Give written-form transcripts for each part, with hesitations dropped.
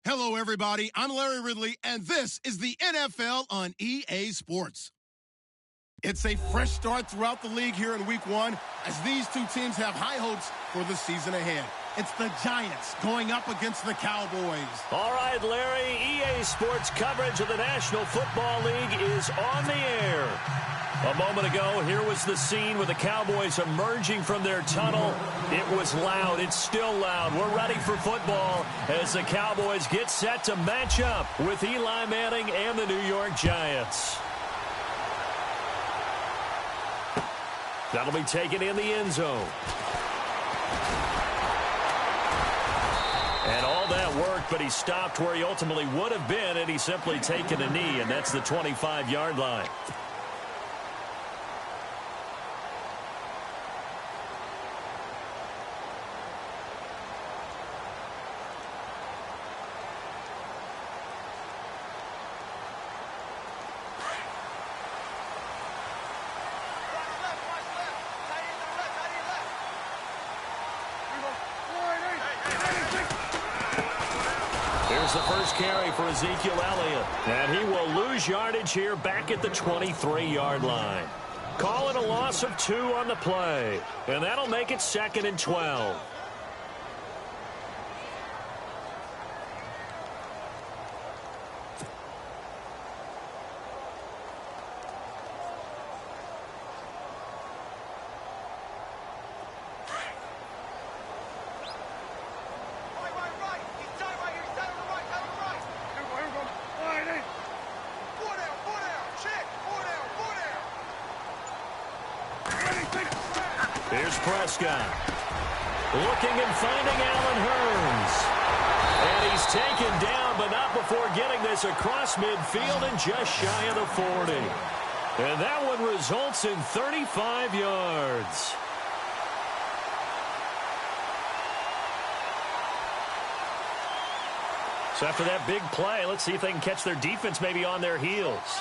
Hello, everybody. I'm Larry Ridley, and this is the NFL on EA Sports. It's a fresh start throughout the league here in Week 1 as these two teams have high hopes for the season ahead. It's the Giants going up against the Cowboys. All right, Larry, EA Sports coverage of the National Football League is on the air. A moment ago, here was the scene with the Cowboys emerging from their tunnel. It was loud. It's still loud. We're ready for football as the Cowboys get set to match up with Eli Manning and the New York Giants. That'll be taken in the end zone. And all that worked, but he stopped where he ultimately would have been, and he's simply taken a knee, and that's the 25-yard line. The first carry for Ezekiel Elliott. And he will lose yardage here back at the 23-yard line. Call it a loss of 2 on the play. And that'll make it 2nd and 12. Here's Prescott. Looking and finding Allen Hurns. And he's taken down, but not before getting this across midfield and just shy of the 40. And that one results in 35 yards. So after that big play, let's see if they can catch their defense maybe on their heels.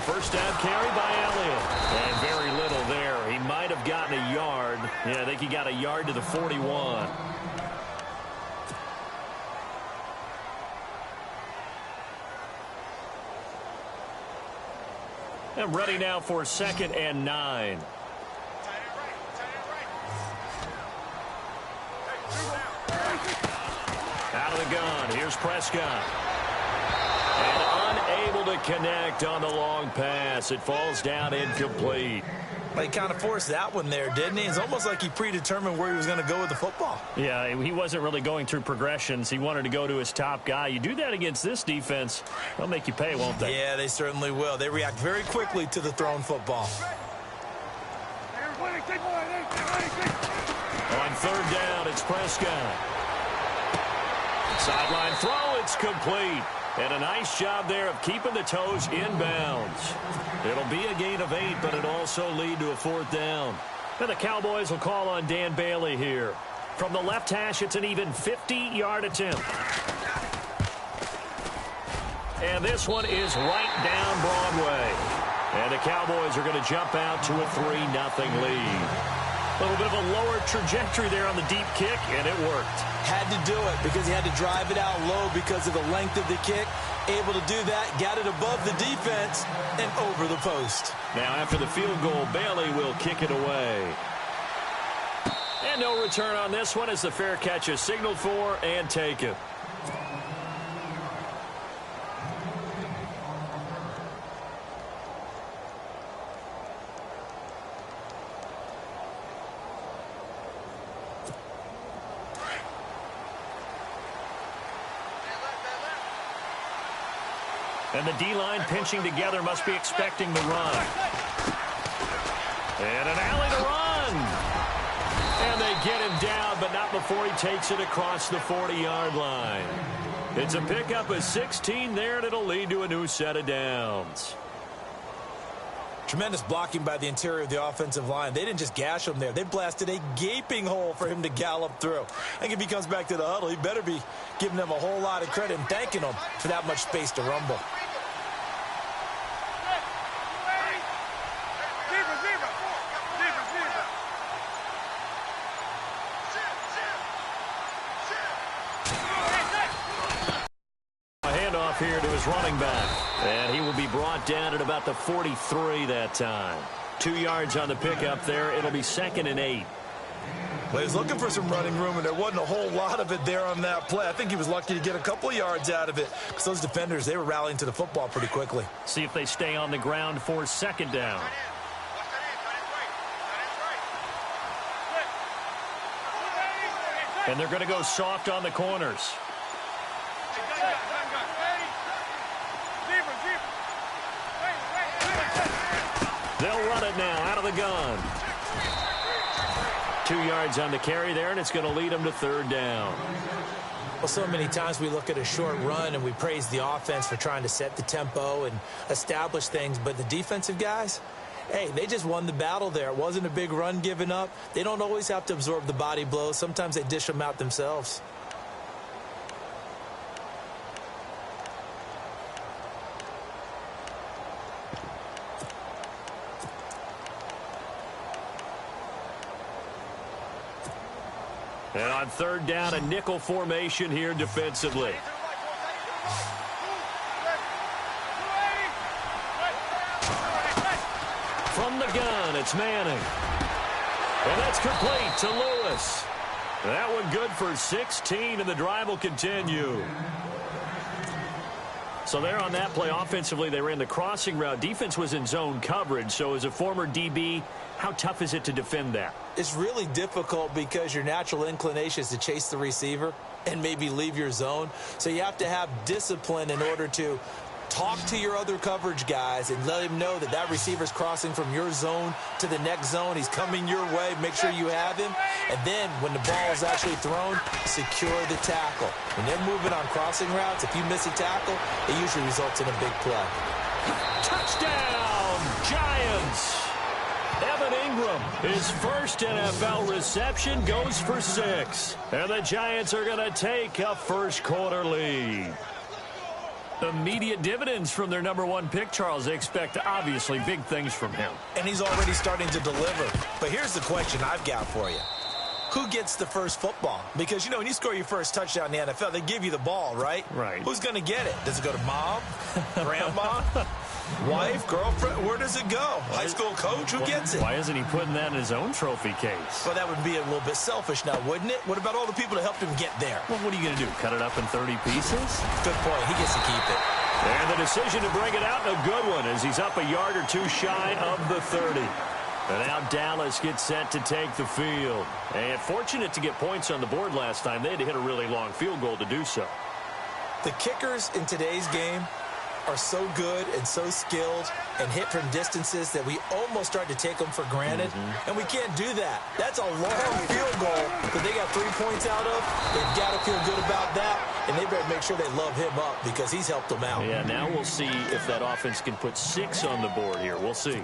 First down carry by Elliott. And very little there. He might have gotten a yard. Yeah, I think he got a yard to the 41. And ready now for 2nd and 9. Out of the gun. Here's Prescott. And unable to connect on the long pass. It falls down incomplete. He kind of forced that one there, didn't he? It's almost like he predetermined where he was going to go with the football. Yeah, he wasn't really going through progressions. He wanted to go to his top guy. You do that against this defense, they'll make you pay, won't they? Yeah, they certainly will. They react very quickly to the thrown football. On third down, it's Prescott. Sideline throw, it's complete. And a nice job there of keeping the toes inbounds. It'll be a gain of 8, but it'll also lead to a fourth down. And the Cowboys will call on Dan Bailey here. From the left hash, it's an even 50-yard attempt. And this one is right down Broadway. And the Cowboys are going to jump out to a 3-0 lead. A little bit of a lower trajectory there on the deep kick, and it worked. Had to do it because he had to drive it out low because of the length of the kick. Able to do that, got it above the defense and over the post. Now after the field goal, Bailey will kick it away. And no return on this one as the fair catch is signaled for and taken. And the D-line pinching together must be expecting the run. And an alley to run. And they get him down, but not before he takes it across the 40-yard line. It's a pickup of 16 there, and it'll lead to a new set of downs. Tremendous blocking by the interior of the offensive line. They didn't just gash him there. They blasted a gaping hole for him to gallop through. I think if he comes back to the huddle, he better be giving them a whole lot of credit and thanking them for that much space to rumble. Here to his running back. And he will be brought down at about the 43 that time. 2 yards on the pickup there. It'll be 2nd and 8. Well, he was looking for some running room, and there wasn't a whole lot of it there on that play. I think he was lucky to get a couple of yards out of it because those defenders, they were rallying to the football pretty quickly. See if they stay on the ground for 2nd down. And they're going to go soft on the corners. They'll run it now out of the gun. 2 yards on the carry there, and it's going to lead them to 3rd down. Well, so many times we look at a short run and we praise the offense for trying to set the tempo and establish things, but the defensive guys, hey, they just won the battle there. It wasn't a big run given up. They don't always have to absorb the body blows. Sometimes they dish them out themselves. And on 3rd down, a nickel formation here defensively. From the gun, it's Manning. And that's complete to Lewis. That one good for 16, and the drive will continue. So there on that play, offensively, they ran the crossing route. Defense was in zone coverage. So as a former DB, how tough is it to defend that? It's really difficult because your natural inclination is to chase the receiver and maybe leave your zone. So you have to have discipline in order to talk to your other coverage guys and let him know that that receiver's crossing from your zone to the next zone. He's coming your way. Make sure you have him. And then when the ball is actually thrown, secure the tackle. When they're moving on crossing routes, if you miss a tackle, it usually results in a big play. Touchdown, Giants! Evan Ingram, his first NFL reception, goes for 6. And the Giants are going to take a first-quarter lead. Immediate dividends from their #1 pick, Charles. They expect, obviously, big things from him. And he's already starting to deliver. But here's the question I've got for you. Who gets the first football? Because, you know, when you score your first touchdown in the NFL, they give you the ball, right? Right. Who's going to get it? Does it go to mom? Grandma? Wife, girlfriend, where does it go? High school coach, who gets it? Why isn't he putting that in his own trophy case? Well, that would be a little bit selfish now, wouldn't it? What about all the people that helped him get there? Well, what are you going to do, cut it up in 30 pieces? Good point. He gets to keep it. And the decision to bring it out, a good one, as he's up a yard or two shy of the 30. And now Dallas gets set to take the field. And fortunate to get points on the board last time. They had to hit a really long field goal to do so. The kickers in today's game are so good and so skilled and hit from distances that we almost start to take them for granted. And we can't do that. That's a long field goal that they got 3 points out of. They've got to feel good about that, and they better make sure they love him up because he's helped them out. Yeah, now we'll see if that offense can put 6 on the board here. We'll see.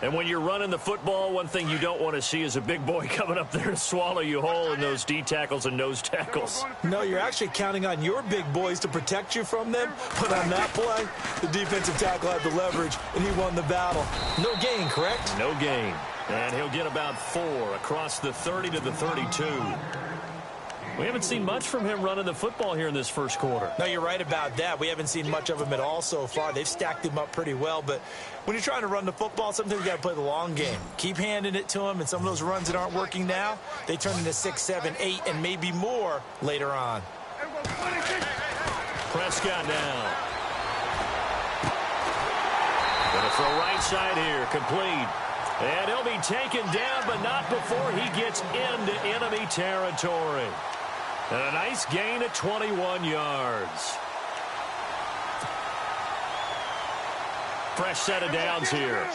And when you're running the football, one thing you don't want to see is a big boy coming up there to swallow you whole in those D tackles and nose tackles. No, you're actually counting on your big boys to protect you from them. But on that play, the defensive tackle had the leverage, and he won the battle. No gain, correct? No gain. And he'll get about 4 across the 30 to the 32. We haven't seen much from him running the football here in this first quarter. No, you're right about that. We haven't seen much of him at all so far. They've stacked him up pretty well, but when you're trying to run the football, sometimes you got to play the long game. Keep handing it to him, and some of those runs that aren't working now, they turn into 6, 7, 8, and maybe more later on. Prescott now. Gonna throw right side here, complete. And he'll be taken down, but not before he gets into enemy territory. And a nice gain of 21 yards. Fresh set of downs here.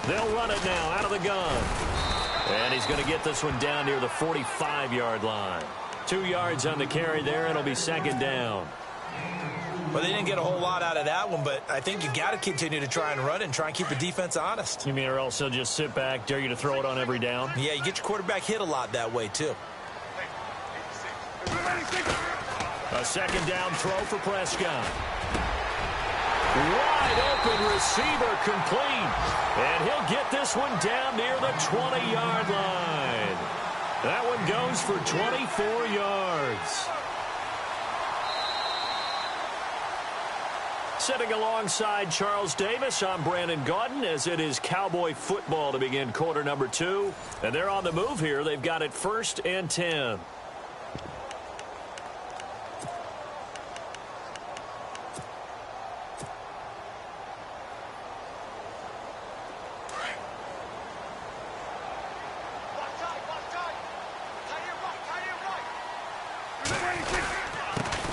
They'll run it now out of the gun. And he's going to get this one down near the 45-yard line. 2 yards on the carry there, and it'll be second down. Well, they didn't get a whole lot out of that one, but I think you got to continue to try and run it and try and keep the defense honest. You mean or else he'll just sit back, dare you to throw it on every down? Yeah, you get your quarterback hit a lot that way, too. A second down throw for Prescott. Wide open receiver complete. And he'll get this one down near the 20-yard line. That one goes for 24 yards. Sitting alongside Charles Davis, I'm Brandon Gaudin, as it is Cowboy football to begin quarter number 2. And they're on the move here. They've got it 1st and 10.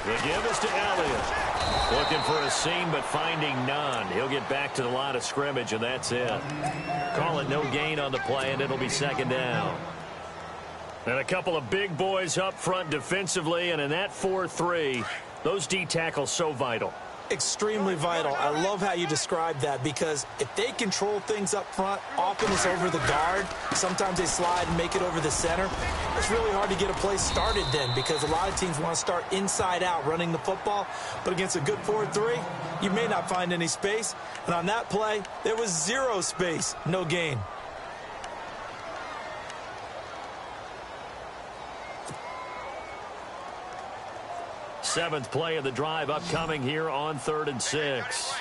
The give is to Elliott. Looking for a seam, but finding none. He'll get back to the line of scrimmage, and that's it. Call it no gain on the play, and it'll be second down. And a couple of big boys up front defensively, and in that 4-3, those D tackles so vital. Extremely vital. I love how you describe that, because if they control things up front, often it's over the guard. Sometimes they slide and make it over the center. It's really hard to get a play started then, because a lot of teams want to start inside out running the football. But against a good 4-3, you may not find any space. And on that play, there was 0 space. No gain. Seventh play of the drive upcoming here on 3rd and 6.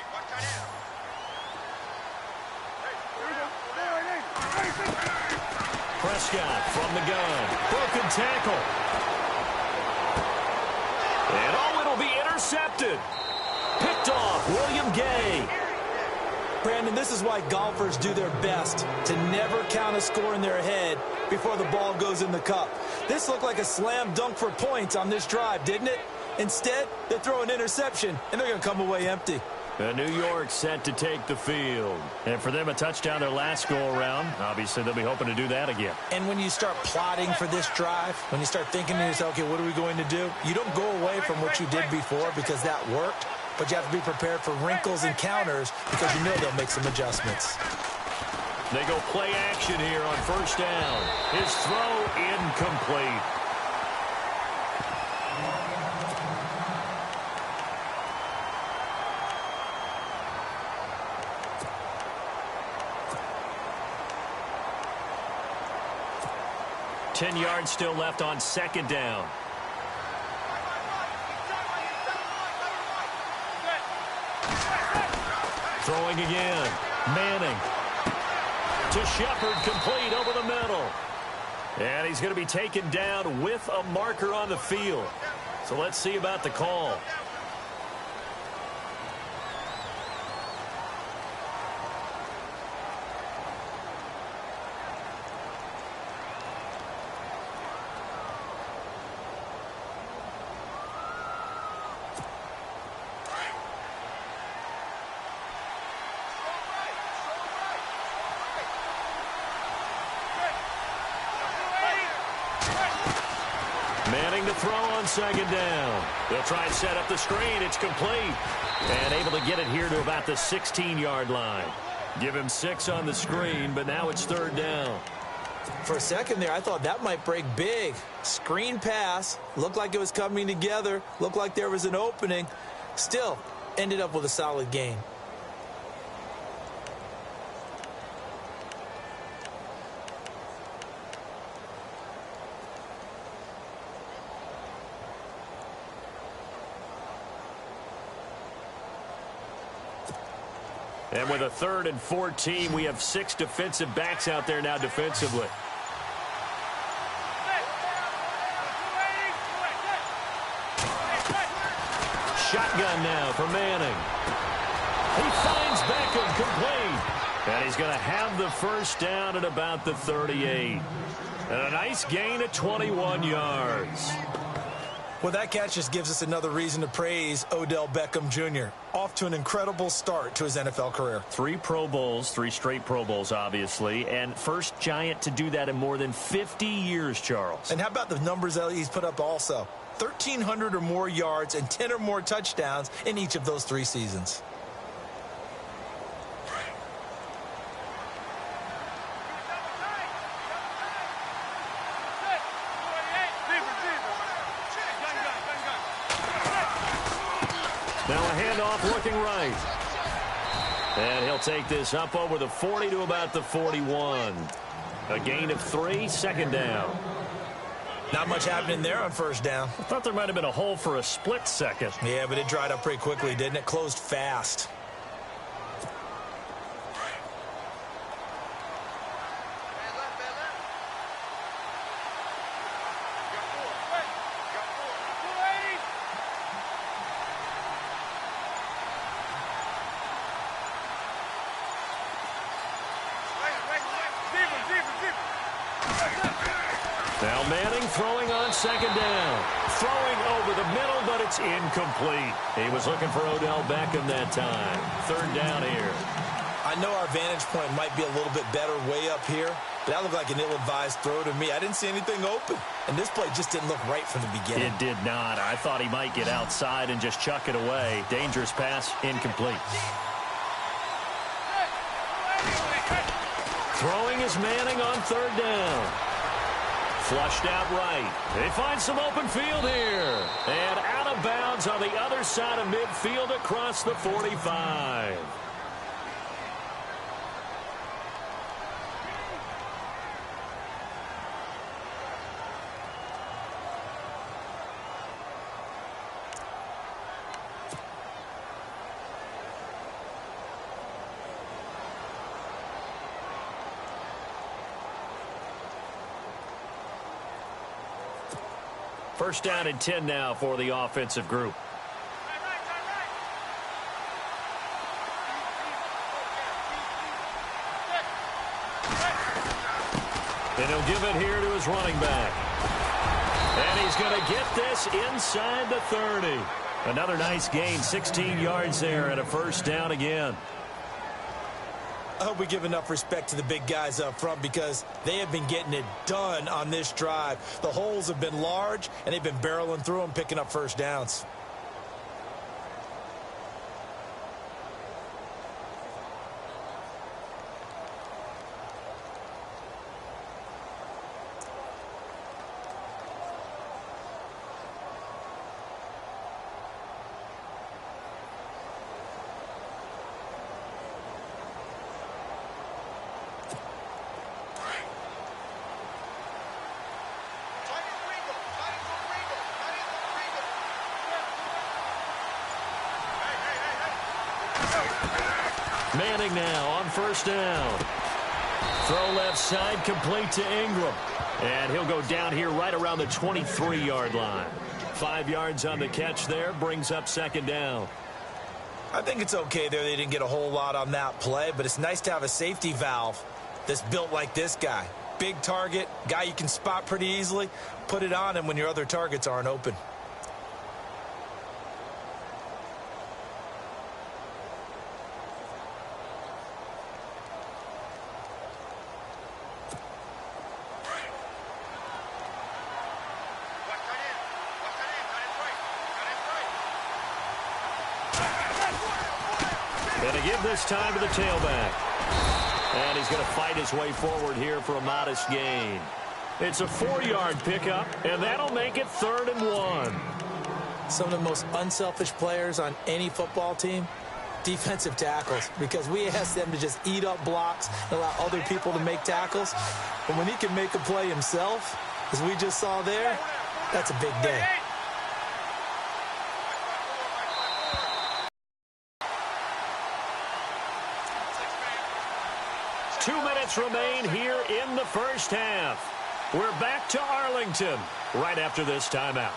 Prescott from the gun. Broken tackle. And it'll be intercepted. Picked off William Gay. Brandon, this is why golfers do their best to never count a score in their head before the ball goes in the cup. This looked like a slam dunk for points on this drive, didn't it? Instead, they throw an interception, and they're going to come away empty. New York set to take the field. And for them, a touchdown their last go-around. Obviously, they'll be hoping to do that again. And when you start plotting for this drive, when you start thinking to yourself, okay, what are we going to do? You don't go away from what you did before because that worked, but you have to be prepared for wrinkles and counters because you know they'll make some adjustments. They go play action here on 1st down. His throw incomplete. 10 yards still left on second down. Throwing again. Manning. To Shepard, complete over the middle. And he's going to be taken down with a marker on the field. So let's see about the call. Manning to throw on second down. They'll try and set up the screen. It's complete. And able to get it here to about the 16-yard line. Give him 6 on the screen, but now it's third down. For a second there, I thought that might break big. Screen pass. Looked like it was coming together. Looked like there was an opening. Still, ended up with a solid gain. And with a 3rd and 14, we have 6 defensive backs out there now defensively. Shotgun now for Manning. He finds Beckham complete. And he's going to have the first down at about the 38. And a nice gain of 21 yards. Well, that catch just gives us another reason to praise Odell Beckham Jr. Off to an incredible start to his NFL career. 3 Pro Bowls, 3 straight Pro Bowls, obviously, and first Giant to do that in more than 50 years, Charles. And how about the numbers that he's put up also? 1,300 or more yards and 10 or more touchdowns in each of those 3 seasons. Now a handoff looking right. And he'll take this up over the 40 to about the 41. A gain of 3, second down. Not much happening there on first down. I thought there might have been a hole for a split second. Yeah, but it dried up pretty quickly, didn't it? Closed fast. Now Manning throwing on second down. Throwing over the middle, but it's incomplete. He was looking for Odell Beckham that time. Third down here. I know our vantage point might be a little bit better way up here, but that looked like an ill-advised throw to me. I didn't see anything open, and this play just didn't look right from the beginning. It did not. I thought he might get outside and just chuck it away. Dangerous pass, incomplete. Throwing is Manning on third down. Flushed out right. They find some open field here. And out of bounds on the other side of midfield across the 45. First down and 10 now for the offensive group. And he'll give it here to his running back. And he's going to get this inside the 30. Another nice gain, 16 yards there and a first down again. I hope we give enough respect to the big guys up front because they have been getting it done on this drive. The holes have been large, and they've been barreling through them, picking up first downs. running now on first down. Throw left side, complete to Ingram. And he'll go down here right around the 23-yard line. 5 yards on the catch there, brings up second down. I think it's okay there. They didn't get a whole lot on that play, but it's nice to have a safety valve that's built like this guy. Big target, guy you can spot pretty easily. Put it on him when your other targets aren't open. Going to give this time to the tailback. And he's going to fight his way forward here for a modest gain. It's a 4-yard pickup, and that'll make it 3rd and 1. Some of the most unselfish players on any football team, defensive tackles, because we ask them to just eat up blocks and allow other people to make tackles. But when he can make a play himself, as we just saw there, that's a big day. Remain here in the first half. We're back to Arlington right after this timeout.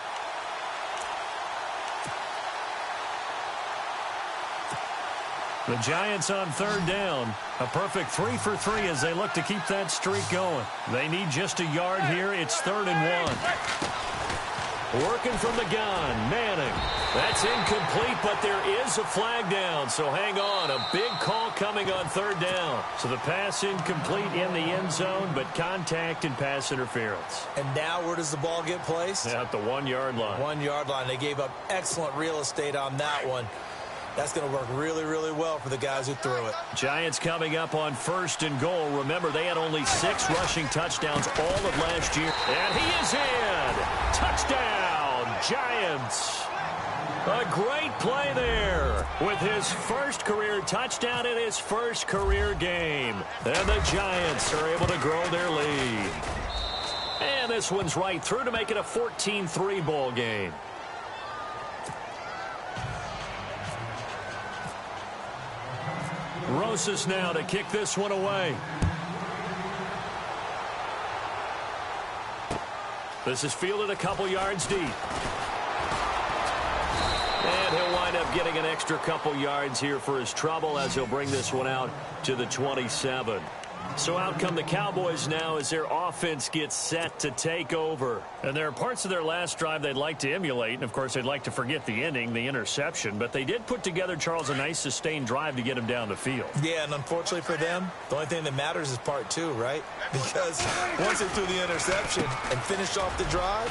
The Giants on 3rd down. A perfect 3 for 3 as they look to keep that streak going. They need just a yard here. It's 3rd and 1. Working from the gun, Manning. That's incomplete, but there is a flag down, so hang on. A big call coming on 3rd down. So the pass incomplete in the end zone, but contact and pass interference. And now where does the ball get placed? At the 1-yard line. 1-yard line. They gave up excellent real estate on that one. That's going to work really, really well for the guys who threw it. Giants coming up on 1st and goal. Remember, they had only 6 rushing touchdowns all of last year. And he is in. Touchdown, Giants. A great play there with his first career touchdown in his first career game. And the Giants are able to grow their lead. And this one's right through to make it a 14-3 ball game. Rosas now to kick this one away. This is fielded a couple yards deep. And he'll wind up getting an extra couple yards here for his trouble as he'll bring this one out to the 27. So out come the Cowboys now as their offense gets set to take over. And there are parts of their last drive they'd like to emulate. And, of course, they'd like to forget the ending, the interception. But they did put together, Charles, a nice sustained drive to get him down the field. Yeah, and unfortunately for them, the only thing that matters is part 2, right? Because once they threw the interception and finished off the drive,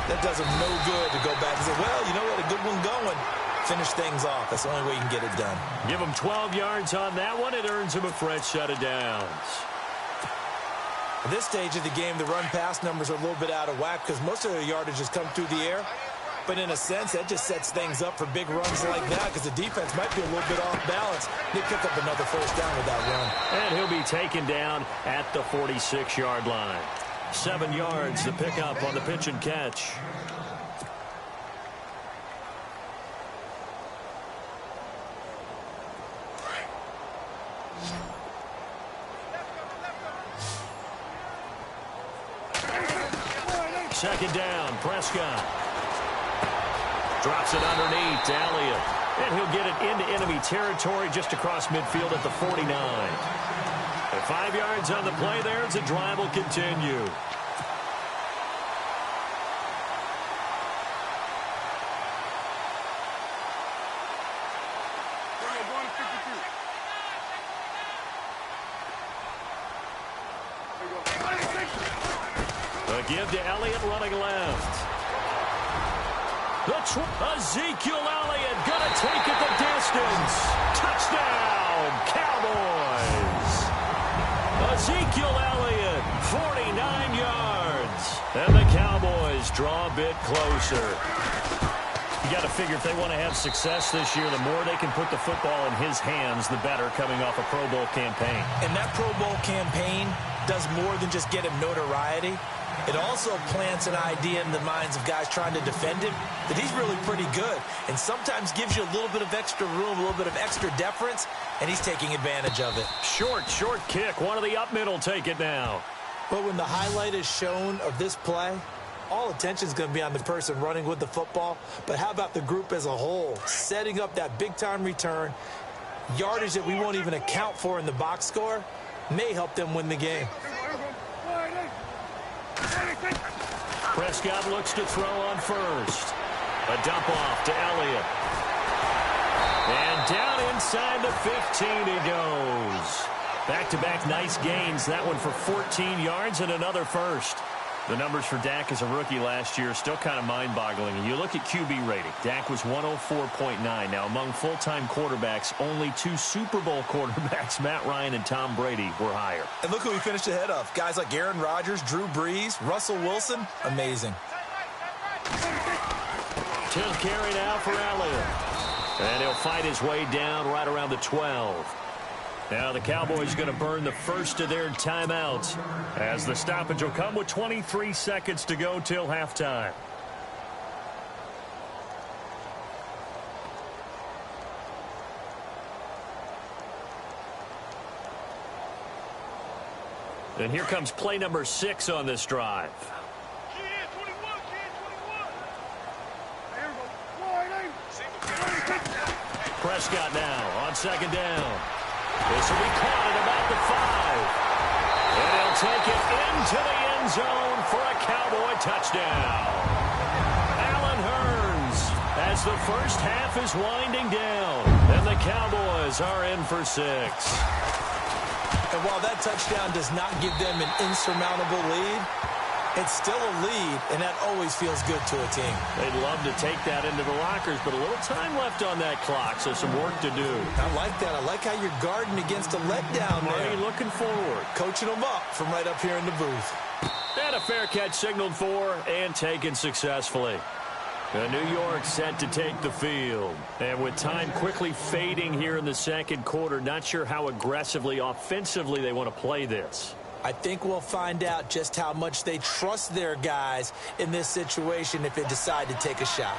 that does them no good to go back and say, well, you know what, a good one going. Finish things off. That's the only way you can get it done. Give him 12 yards on that one. It earns him a fresh set of downs. At this stage of the game, the run-pass numbers are a little bit out of whack because most of their yardage has come through the air. But in a sense, that just sets things up for big runs like that because the defense might be a little bit off balance. They pick up another first down with that run. And he'll be taken down at the 46-yard line. 7 yards, the pickup on the pitch and catch. Second down, Prescott. Drops it underneath to Elliott. And he'll get it into enemy territory just across midfield at the 49. And 5 yards on the play there as the drive will continue. A give to Elliott running left. Ezekiel Elliott gonna take it the distance. Touchdown, Cowboys. Ezekiel Elliott, 49 yards. And the Cowboys draw a bit closer. You got to figure if they want to have success this year, the more they can put the football in his hands, the better, coming off a Pro Bowl campaign. And that Pro Bowl campaign does more than just get him notoriety. It also plants an idea in the minds of guys trying to defend him that he's really pretty good, and sometimes gives you a little bit of extra room, a little bit of extra deference, and he's taking advantage of it. Short kick. One of the up middle take it now. But when the highlight is shown of this play, all attention is going to be on the person running with the football. But how about the group as a whole, setting up that big-time return, yardage that we won't even account for in the box score, may help them win the game. Prescott looks to throw on first. A dump off to Elliott. And down inside the 15 he goes. Back-to-back nice gains. That one for 14 yards and another first. The numbers for Dak as a rookie last year are still kind of mind-boggling. You look at QB rating. Dak was 104.9. Now, among full-time quarterbacks, only 2 Super Bowl quarterbacks, Matt Ryan and Tom Brady, were higher. And look who he finished ahead of. Guys like Aaron Rodgers, Drew Brees, Russell Wilson. Amazing. 10th carry now for Elliott. And he'll fight his way down right around the 12. Now the Cowboys going to burn the first of their timeouts as the stoppage will come with 23 seconds to go till halftime. And here comes play number 6 on this drive. Prescott now on second down. This will be caught at about the 5. And he'll take it into the end zone for a Cowboy touchdown. Allen Hurns as the first half is winding down. And the Cowboys are in for 6. And while that touchdown does not give them an insurmountable lead, it's still a lead, and that always feels good to a team. They'd love to take that into the lockers, but a little time left on that clock, so some work to do. I like that. I like how you're guarding against a letdown there. Are you looking forward? Coaching them up from right up here in the booth. And a fair catch signaled for and taken successfully. New York set to take the field. And with time quickly fading here in the second quarter, not sure how aggressively, offensively they want to play this. I think we'll find out just how much they trust their guys in this situation if they decide to take a shot.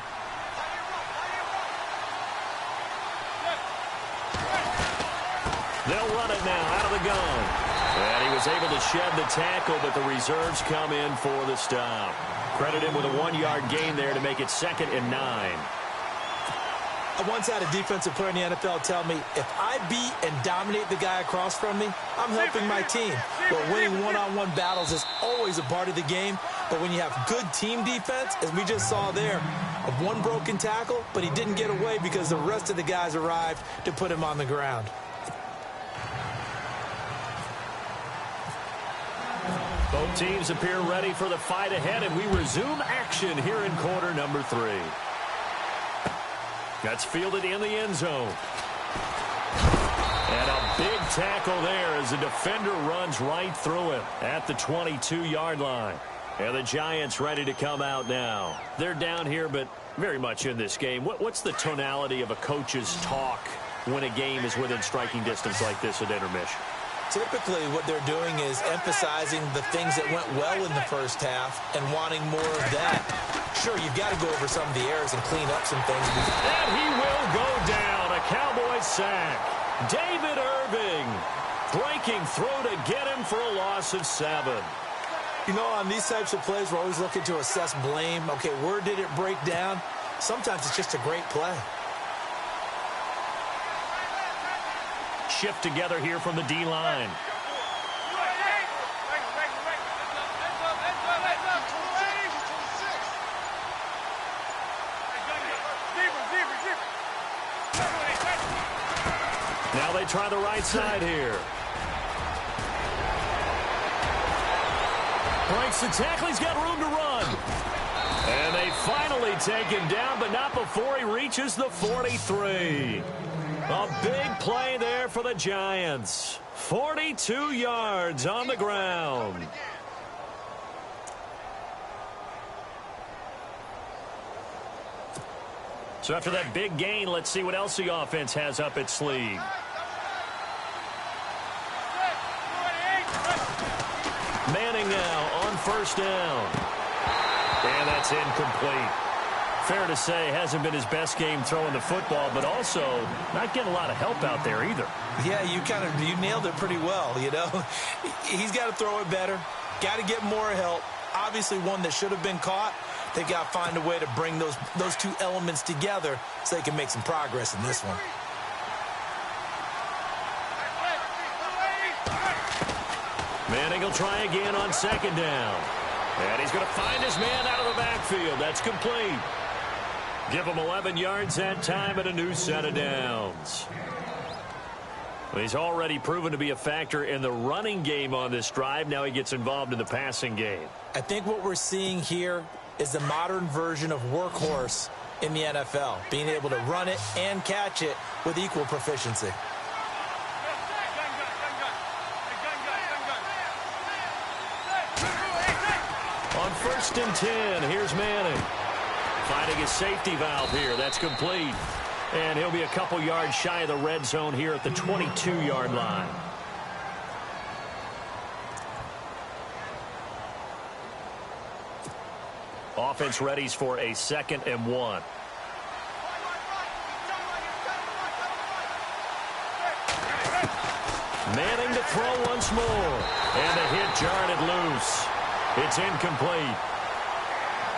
They'll run it now out of the gun. And he was able to shed the tackle, but the reserves come in for the stop. Credit him with a 1-yard gain there to make it 2nd and 9. I once had a defensive player in the NFL tell me, if I beat and dominate the guy across from me, I'm helping my team. But winning one-on-one battles is always a part of the game. But when you have good team defense, as we just saw there, of one broken tackle, but he didn't get away because the rest of the guys arrived to put him on the ground. Both teams appear ready for the fight ahead, and we resume action here in quarter number 3. That's fielded in the end zone. And a big tackle there as the defender runs right through him at the 22-yard line. And the Giants ready to come out now. They're down here, but very much in this game. What's the tonality of a coach's talk when a game is within striking distance like this at intermission? Typically, what they're doing is emphasizing the things that went well in the first half and wanting more of that. Sure, you've got to go over some of the errors and clean up some things. And he will go down. A Cowboys sack. David Irving breaking through to get him for a loss of 7. You know, on these types of plays, we're always looking to assess blame. Okay, where did it break down? Sometimes it's just a great play. Shift together here from the D-line. Now they try the right side here. Breaks the tackle. He's got room to run. And they finally take him down, but not before he reaches the 43. A big play there for the Giants. 42 yards on the ground. So after that big gain, let's see what else the offense has up its sleeve. Manning now on first down. And that's incomplete. Fair to say, hasn't been his best game throwing the football, but also not getting a lot of help out there either. Yeah, you nailed it pretty well, you know. He's got to throw it better, got to get more help. Obviously one that should have been caught. They've got to find a way to bring those two elements together so they can make some progress in this one. Manning will try again on second down. And he's going to find his man out of the backfield. That's complete. Give him 11 yards that time and a new set of downs. Well, he's already proven to be a factor in the running game on this drive. Now he gets involved in the passing game. I think what we're seeing here is the modern version of workhorse in the NFL, being able to run it and catch it with equal proficiency. On 1st and 10, here's Manning. Finding his safety valve here. That's complete. And he'll be a couple yards shy of the red zone here at the 22-yard line. Offense readies for a 2nd and 1. Manning to throw once more. And the hit jarred it loose. It's incomplete.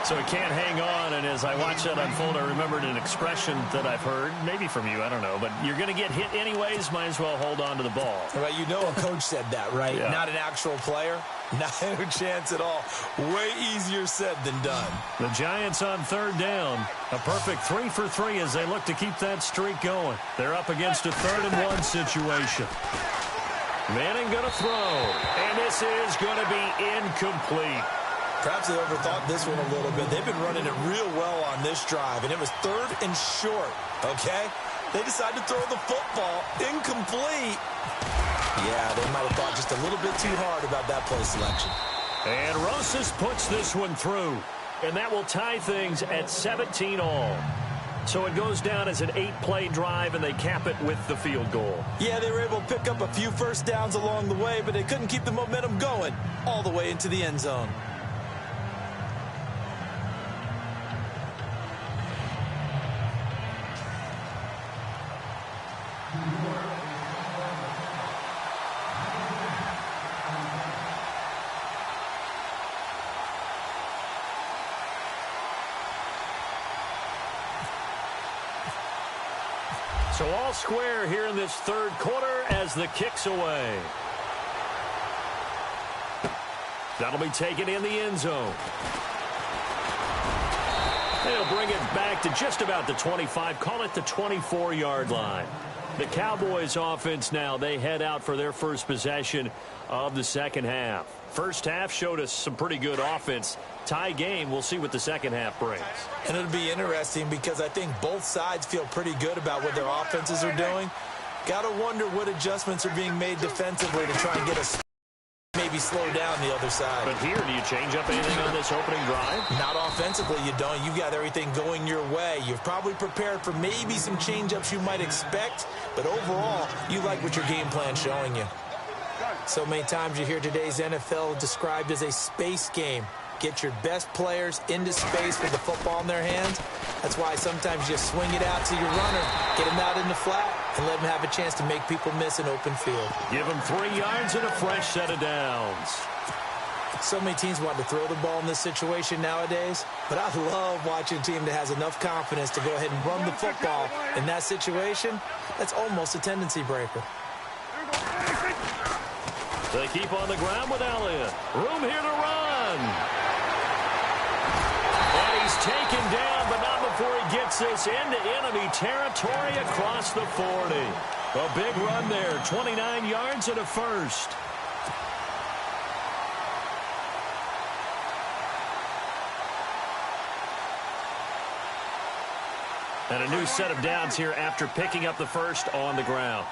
So he can't hang on, and as I watched that unfold, I remembered an expression that I've heard, maybe from you, I don't know, but you're going to get hit anyways, might as well hold on to the ball. Right, you know a coach said that, right? Yeah. Not an actual player. Not a chance at all. Way easier said than done. The Giants on 3rd down. A perfect 3 for 3 as they look to keep that streak going. They're up against a 3rd and 1 situation. Manning going to throw, and this is going to be incomplete. Perhaps they overthought this one a little bit. They've been running it real well on this drive, and it was 3rd and short, okay? They decided to throw the football incomplete. Yeah, they might have thought just a little bit too hard about that play selection. And Rosas puts this one through, and that will tie things at 17 all. So it goes down as an 8-play drive, and they cap it with the field goal. Yeah, they were able to pick up a few first downs along the way, but they couldn't keep the momentum going all the way into the end zone. So all square here in this 3rd quarter as the kick's away. That'll be taken in the end zone. They'll bring it back to just about the 25, call it the 24-yard line. The Cowboys offense now, they head out for their first possession of the second half. First half showed us some pretty good offense. Tie game, we'll see what the second half brings. And it'll be interesting because I think both sides feel pretty good about what their offenses are doing. Got to wonder what adjustments are being made defensively to try and get us maybe slow down the other side. But here, do you change up anything on this opening drive? Not offensively, you don't. You've got everything going your way. You've probably prepared for maybe some change-ups you might expect, but overall, you like what your game plan's showing you. So many times you hear today's NFL described as a space game. Get your best players into space with the football in their hands. That's why sometimes you swing it out to your runner, get him out in the flat, and let him have a chance to make people miss an open field. Give him 3 yards and a fresh set of downs. So many teams want to throw the ball in this situation nowadays, but I love watching a team that has enough confidence to go ahead and run the football in that situation. That's almost a tendency breaker. They keep on the ground with Elliott. Room here to run. And he's taken down, but not before he gets this into enemy territory across the 40. A big run there, 29 yards and a first. And a new set of downs here after picking up the first on the ground.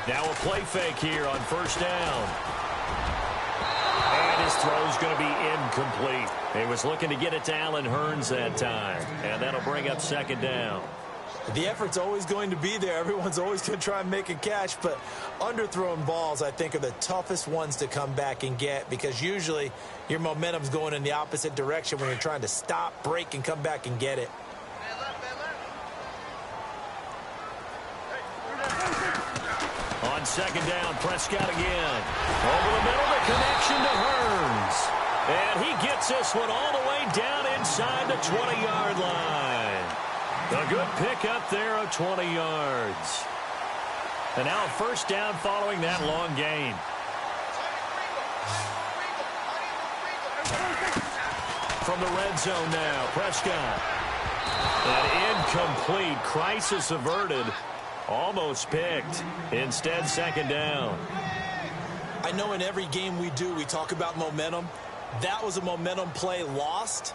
Now a play fake here on first down. And his throw's going to be incomplete. He was looking to get it to Allen Hurns that time. And that'll bring up second down. The effort's always going to be there. Everyone's always going to try and make a catch, but underthrown balls, I think, are the toughest ones to come back and get because usually your momentum's going in the opposite direction when you're trying to stop, break, and come back and get it. On second down, Prescott again. Over the middle, the connection to Hearns. And he gets this one all the way down inside the 20-yard line. A good pickup there of 20 yards. And now a first down following that long gain. From the red zone now, Prescott. An incomplete, crisis averted. Almost picked. Instead, second down. I know in every game we do, we talk about momentum. That was a momentum play lost.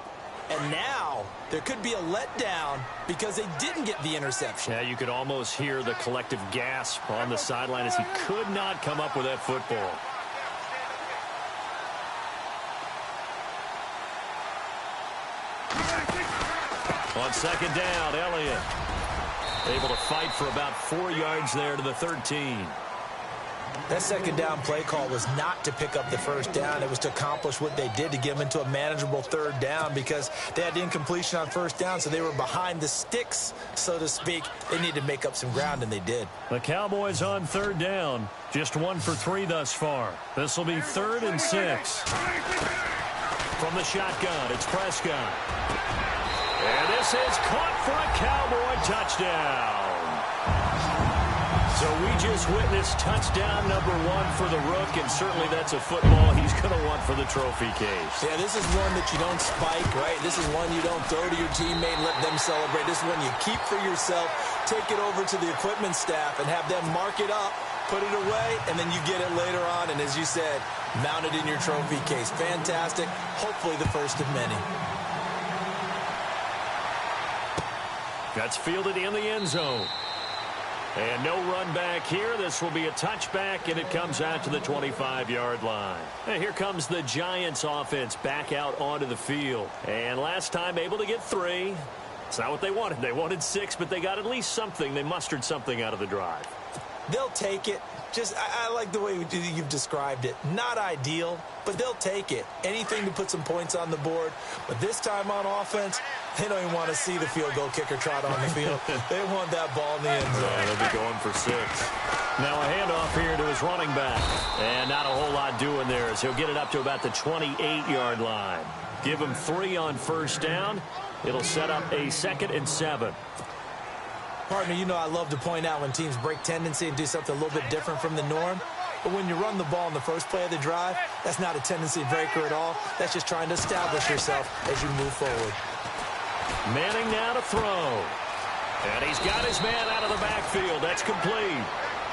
And now there could be a letdown because they didn't get the interception. Yeah, you could almost hear the collective gasp on the sideline as he could not come up with that football. On second down, Elliott able to fight for about 4 yards there to the 13. That second down play call was not to pick up the first down. It was to accomplish what they did to get them into a manageable third down because they had incompletion on first down, so they were behind the sticks, so to speak. They needed to make up some ground, and they did. The Cowboys on third down. Just 1 for 3 thus far. This will be 3rd and 6. From the shotgun, it's Prescott. And this is caught for a Cowboy touchdown. So we just witnessed touchdown number 1 for the Rook, and certainly that's a football he's going to want for the trophy case. Yeah, this is one that you don't spike, right? This is one you don't throw to your teammate and let them celebrate. This is one you keep for yourself, take it over to the equipment staff, and have them mark it up, put it away, and then you get it later on, and as you said, mount it in your trophy case. Fantastic. Hopefully the first of many. That's fielded in the end zone. And no run back here. This will be a touchback, and it comes out to the 25-yard line. And here comes the Giants offense back out onto the field. And last time able to get 3. It's not what they wanted. They wanted 6, but they got at least something. They mustered something out of the drive. They'll take it. I like the way you've described it. Not ideal, but they'll take it. Anything to put some points on the board. But this time on offense, they don't even want to see the field goal kicker trot on the field. They want that ball in the end zone. They'll be going for 6. Now a handoff here to his running back. And not a whole lot doing there as he'll get it up to about the 28-yard line. Give him 3 on first down. It'll set up a 2nd and 7. Partner, you know I love to point out when teams break tendency and do something a little bit different from the norm. But when you run the ball in the first play of the drive, that's not a tendency breaker at all. That's just trying to establish yourself as you move forward. Manning now to throw. And he's got his man out of the backfield. That's complete.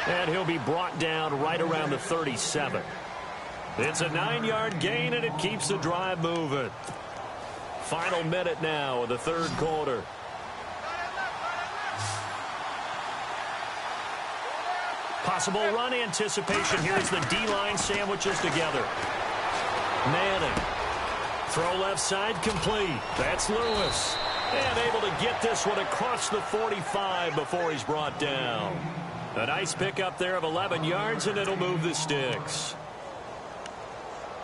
And he'll be brought down right around the 37. It's a 9-yard gain, and it keeps the drive moving. Final minute now of the third quarter. Possible run anticipation. Here's the D-line sandwiches together. Manning. Throw left side complete. That's Lewis. And able to get this one across the 45 before he's brought down. A nice pickup there of 11 yards, and it'll move the sticks.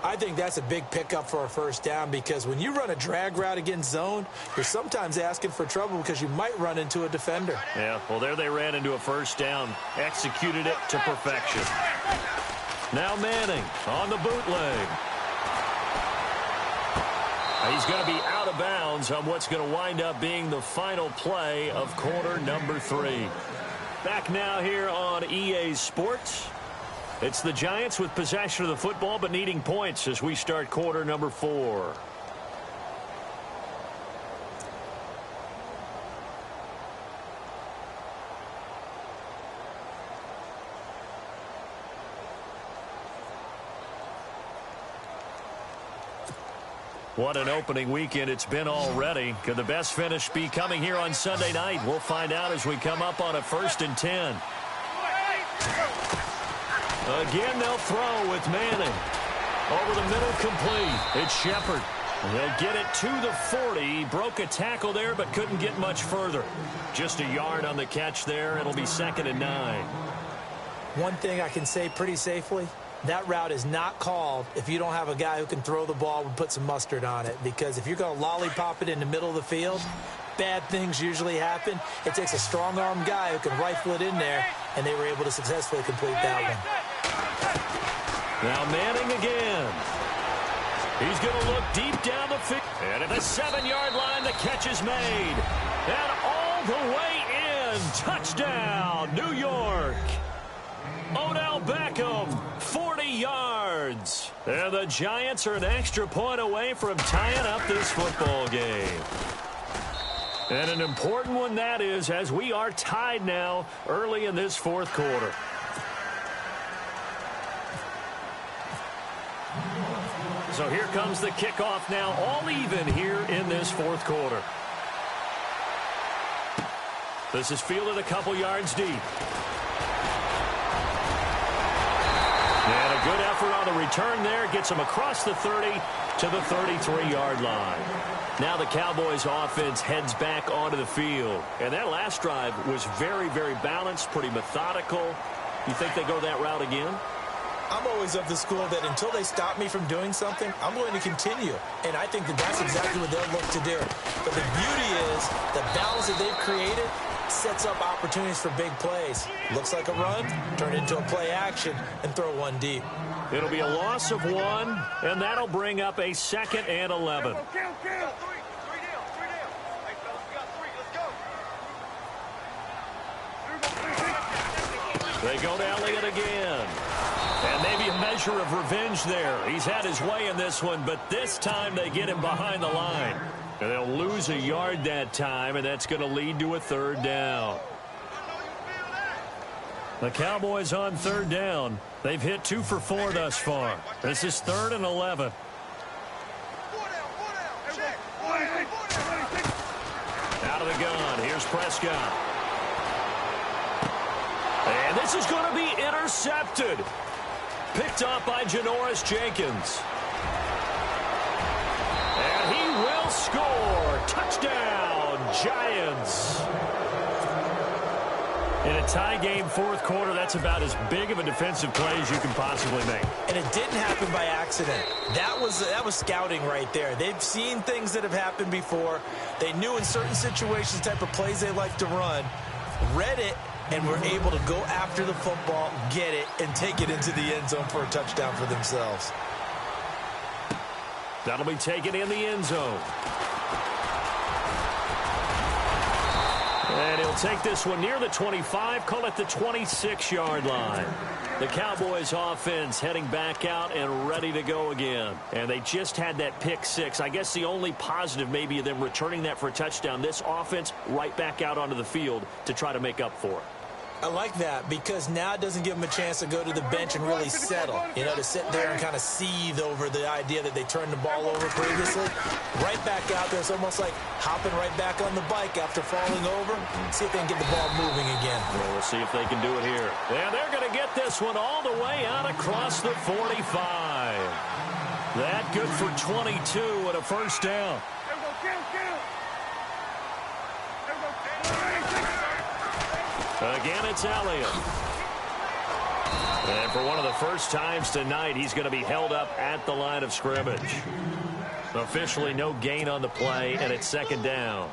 I think that's a big pickup for a first down because when you run a drag route against zone, you're sometimes asking for trouble because you might run into a defender. Yeah, well, there they ran into a first down. Executed it to perfection. Now Manning on the bootleg. He's going to be out of bounds on what's going to wind up being the final play of quarter number 3. Back now here on EA Sports. It's the Giants with possession of the football but needing points as we start quarter number 4. What an opening weekend it's been already. Could the best finish be coming here on Sunday night? We'll find out as we come up on a 1st and 10. Again, they'll throw with Manning. Over the middle, complete. It's Shepard. They'll get it to the 40. Broke a tackle there, but couldn't get much further. Just a yard on the catch there. It'll be 2nd and 9. One thing I can say pretty safely, that route is not called if you don't have a guy who can throw the ball and put some mustard on it. Because if you're going to lollipop it in the middle of the field, bad things usually happen. It takes a strong-arm guy who can rifle it in there, and they were able to successfully complete that one. Now Manning again. He's going to look deep down the field. And at the 7-yard line, the catch is made. And all the way in. Touchdown, New York. Odell Beckham, 40 yards. And the Giants are an extra point away from tying up this football game. And an important one that is, as we are tied now early in this 4th quarter. So here comes the kickoff now, all even here in this 4th quarter. This is fielded a couple yards deep. And a good effort on the return there. Gets him across the 30 to the 33-yard line. Now the Cowboys offense heads back onto the field. And that last drive was very, very balanced, pretty methodical. You think they go that route again? I'm always of the school that until they stop me from doing something, I'm going to continue. And I think that that's exactly what they'll look to do. But the beauty is the balance that they've created sets up opportunities for big plays. Looks like a run, turn it into a play action, and throw one deep. It'll be a loss of 1, and that'll bring up a 2nd and 11. They go to Elliott again. And maybe a measure of revenge there. He's had his way in this one, but this time they get him behind the line. And they'll lose a yard that time, and that's going to lead to a 3rd down. The Cowboys on 3rd down. They've hit 2 for 4 thus far. This is 3rd and 11. Out of the gun. Here's Prescott. And this is going to be intercepted. Picked up by Janoris Jenkins. And he will score. Touchdown, Giants. In a tie game 4th quarter, that's about as big of a defensive play as you can possibly make. And it didn't happen by accident. That was scouting right there. They've seen things that have happened before. They knew in certain situations the type of plays they like to run, read it, and were able to go after the football, get it, and take it into the end zone for a touchdown for themselves. That'll be taken in the end zone. And he'll take this one near the 25, call it the 26-yard line. The Cowboys offense heading back out and ready to go again. And they just had that pick 6. I guess the only positive maybe of them returning that for a touchdown. This offense right back out onto the field to try to make up for it. I like that because now it doesn't give them a chance to go to the bench and really settle. You know, to sit there and kind of seethe over the idea that they turned the ball over previously. Right back out there. It's almost like hopping right back on the bike after falling over. See if they can get the ball moving again. Well, we'll see if they can do it here. And they're going to get this one all the way out across the 45. That good for 22 and a 1st down. Again, it's Elliott. And for one of the first times tonight, he's going to be held up at the line of scrimmage. Officially no gain on the play, and it's 2nd down.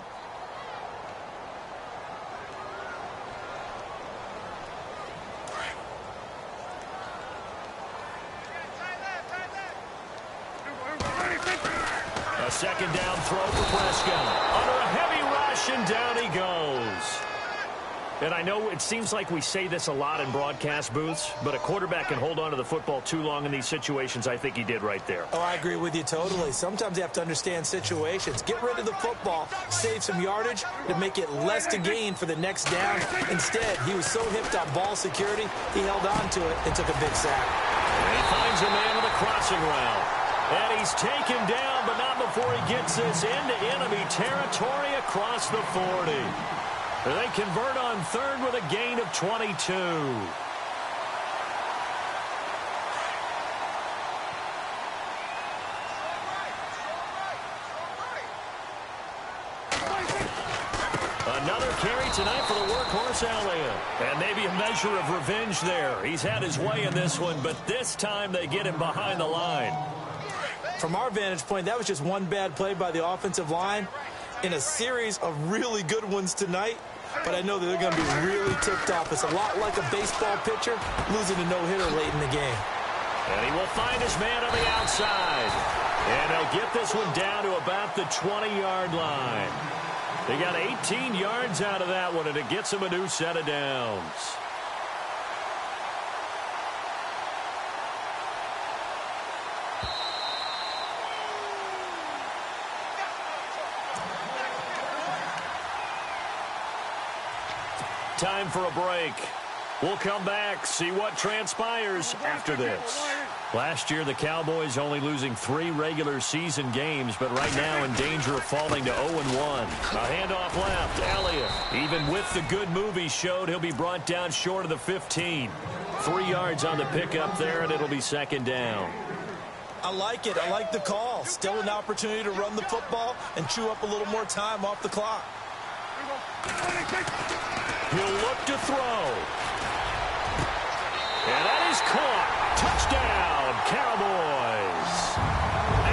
A 2nd down throw for Prescott. Under a heavy rush, and down he goes. And I know it seems like we say this a lot in broadcast booths, but a quarterback can hold on to the football too long in these situations. I think he did right there. Oh, I agree with you totally. Sometimes you have to understand situations. Get rid of the football, save some yardage to make it less to gain for the next down. Instead, he was so hipped on ball security, he held on to it and took a big sack. And he finds a man with a crossing route. And he's taken down, but not before he gets this into enemy territory across the 40. They convert on 3rd with a gain of 22. tonight for the workhorse Elliott. And maybe a measure of revenge there. He's had his way in this one, but this time they get him behind the line. From our vantage point, that was just one bad play by the offensive line in a series of really good ones tonight. But I know that they're going to be really ticked off. It's a lot like a baseball pitcher losing a no-hitter late in the game. And he will find his man on the outside. And they'll get this one down to about the 20-yard line. They got 18 yards out of that one, and it gets them a new set of downs. Time for a break. We'll come back, see what transpires after this. Last year, the Cowboys only losing 3 regular season games, but right now in danger of falling to 0-1. A handoff left, Elliott. Even with the good move he showed, he'll be brought down short of the 15. 3 yards on the pickup there, and it'll be second down. I like it. I like the call. Still an opportunity to run the football and chew up a little more time off the clock. He'll look to throw. And that is caught. Touchdown, Cowboys.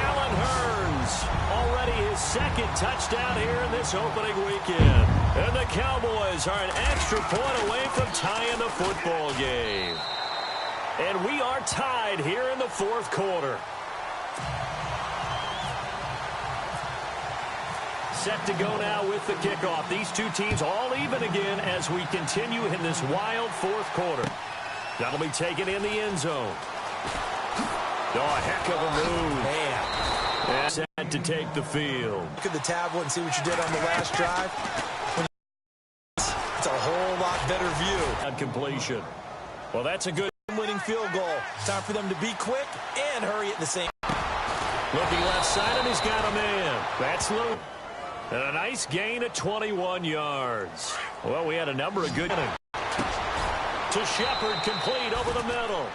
Allen Hurns, already his second touchdown here in this opening weekend. And the Cowboys are an extra point away from tying the football game. And we are tied here in the fourth quarter. Set to go now with the kickoff. These two teams all even again as we continue in this wild fourth quarter. That'll be taken in the end zone. Oh, a heck of a move. Man. And set to take the field. Look at the tablet and see what you did on the last drive. It's a whole lot better view. On completion. Well, that's a good Winning field goal. Time for them to be quick and hurry at the same. Looking left side, and he's got a man. That's Luke. And a nice gain of 21 yards. Well, we had a number of good. To Shepard, complete over the middle.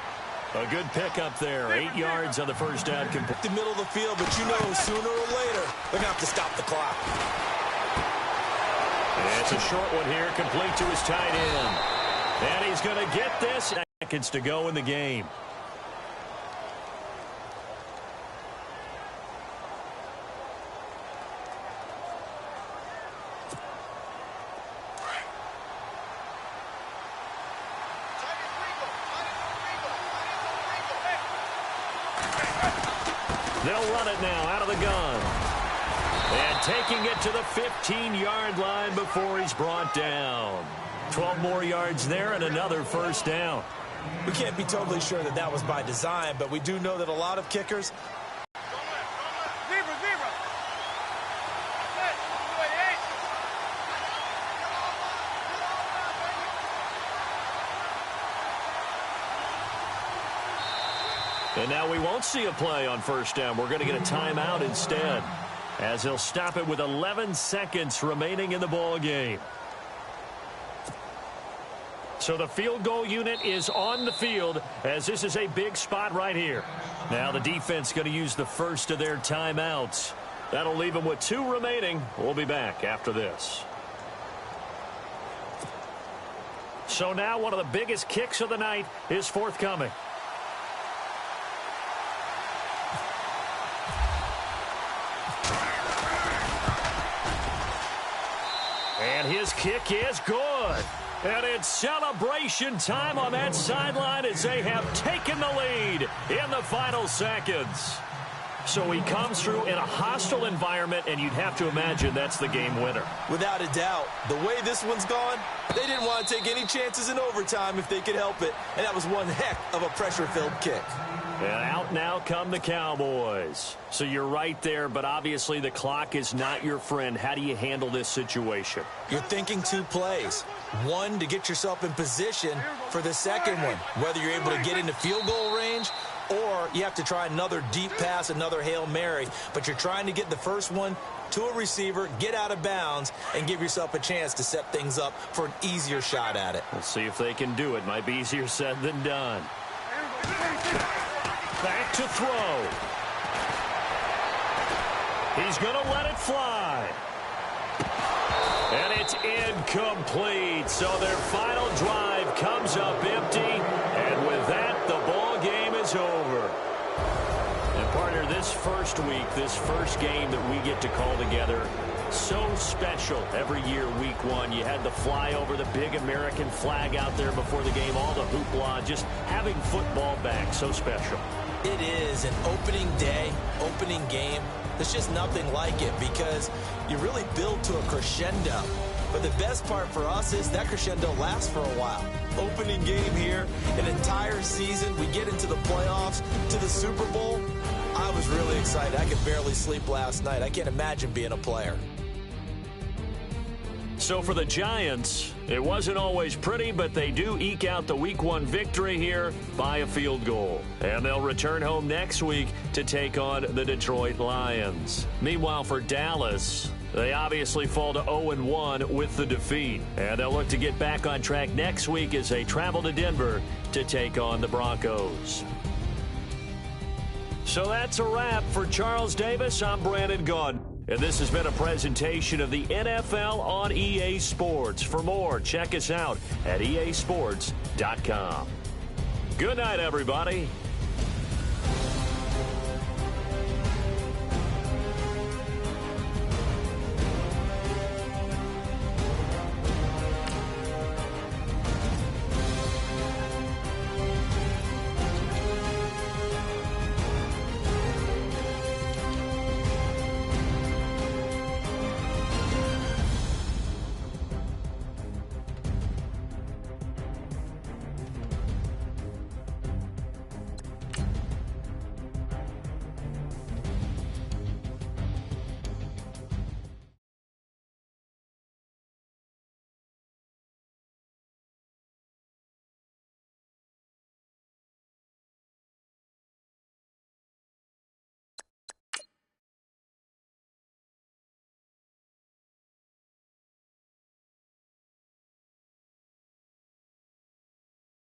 A good pickup there. 8 yards on the first down. The middle of the field, but you know sooner or later they're going to have to stop the clock. And it's a short one here, complete to his tight end. And he's going to get this. Seconds to go in the game. They'll run it now out of the gun. And taking it to the 15-yard line before he's brought down. 12 more yards there and another first down. We can't be totally sure that that was by design, but we do know that a lot of kickers And now we won't see a play on first down. We're going to get a timeout instead, as he'll stop it with 11 seconds remaining in the ball game. So the field goal unit is on the field, as this is a big spot right here. Now the defense going to use the first of their timeouts. That'll leave them with 2 remaining. We'll be back after this. So now one of the biggest kicks of the night is forthcoming. And his kick is good. And it's celebration time on that sideline as they have taken the lead in the final seconds. So he comes through in a hostile environment, and you'd have to imagine that's the game winner. Without a doubt. The way this one's gone, they didn't want to take any chances in overtime if they could help it. And that was one heck of a pressure-filled kick. And out now come the Cowboys. So you're right there, but obviously the clock is not your friend. How do you handle this situation? You're thinking 2 plays. One, to get yourself in position for the second one, whether you're able to get into field goal range or you have to try another deep pass, another Hail Mary. But you're trying to get the first one to a receiver, get out of bounds, and give yourself a chance to set things up for an easier shot at it. We'll see if they can do it. Might be easier said than done. Back to throw. He's going to let it fly. And It's incomplete. So their final drive comes up empty. And with that, the ball game is over. And partner, this first week, this first game that we get to call together, so special every year, week one. You had the flyover, the big American flag out there before the game, all the hoopla, just having football back, so special. It is an opening day, opening game. There's just nothing like it because you really build to a crescendo. But the best part for us is that crescendo lasts for a while. Opening game here, an entire season. We get into the playoffs, to the Super Bowl. I was really excited. I could barely sleep last night. I can't imagine being a player. So for the Giants, it wasn't always pretty, but they do eke out the Week 1 victory here by a field goal. And they'll return home next week to take on the Detroit Lions. Meanwhile, for Dallas, they obviously fall to 0-1 with the defeat. And they'll look to get back on track next week as they travel to Denver to take on the Broncos. So that's a wrap. For Charles Davis, I'm Brandon Gaudin. And this has been a presentation of the NFL on EA Sports. For more, check us out at easports.com. Good night, everybody.